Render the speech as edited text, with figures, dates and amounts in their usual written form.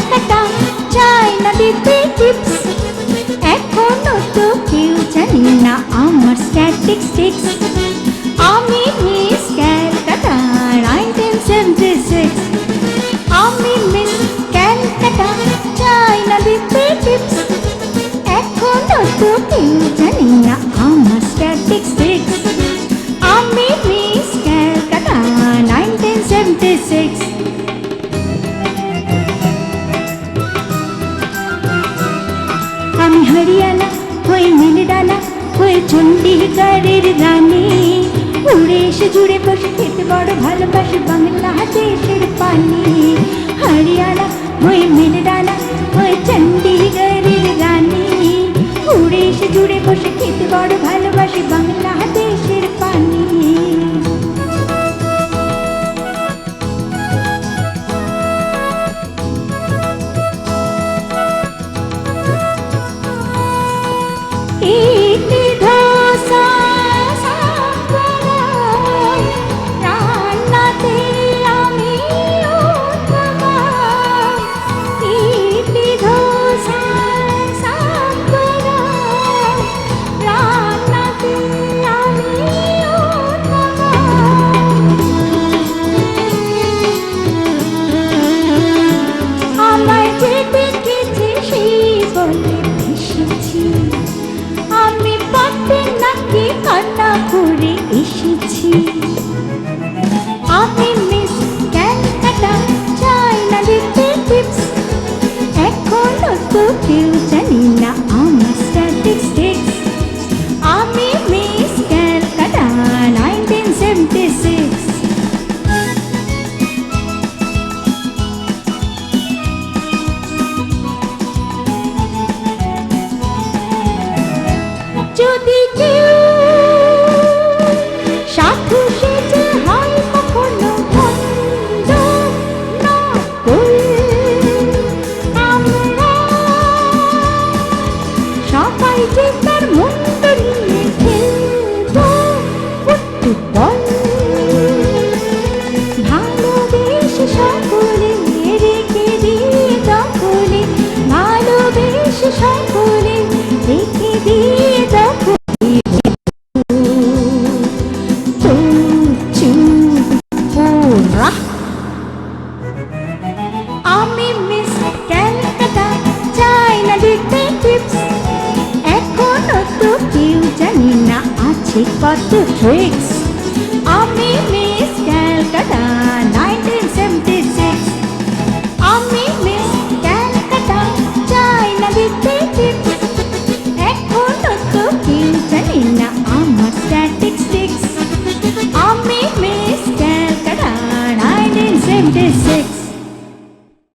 ক্যালকাটা চাই না দিতে টিপস, এখনো তো কেউ জানি না আমার স্ট্যাটিস্টিক্স। আমি মিস ক্যালকাটা 1976, আমি মিস ক্যালকাটা চাই না দিতে টিপস, এখনো তো কেউ জানি না আমার স্ট্যাটিস্টিক্স। আমি মিস ক্যালকাটা 1976। আমি হরিয়ানা হয়ে নীলডানা হয়ে চণ্ডীগড়ের রানী, উড়ে এসে জুড়ে বসে খেতে বড় ভালোবাসি বাংলাদেশের পানি। হরিয়ানা হয়ে নীলডানা হয়ে চণ্ডীগড়ের রানী, উড়ে এসে জুড়ে বসে খেতে বড় ভালোবাসি বাংলাদেশের পানি। ইডলি ধোসা সাম্বার রান্নাতে আমি উত্তম, ইডলি ধোসা সাম্বার রান্নাতে আমি উত্তম। আমায় যে দেখেছে সেই বলে ভেসেছি, আমি পথে নাকি কান্না করে এসেছি। আমি মিস ক্যালকাটা চাই না দিতে টিপস, এখনো তো কেউ জানি না আমার স্ট্যাটিস্টিক্স। আমি মিস ক্যালকাটা 1976। যদি কেউ সাধু সেজে হয় কখনো বন্ধ নকল, আমরা সবাই যে তার মুক্ত নিয়ে খেলবো ফুটবল। ভালোবেসে সকলে রেখে দিয়ে দখলে, ভালোবেসে সকলে রেখে দিয়ে দখলে। আমি মিস ক্যালকাটা চাই না দিতে টিপস, এখনো তো কেউ জানি না আছে কত ট্রিক্স।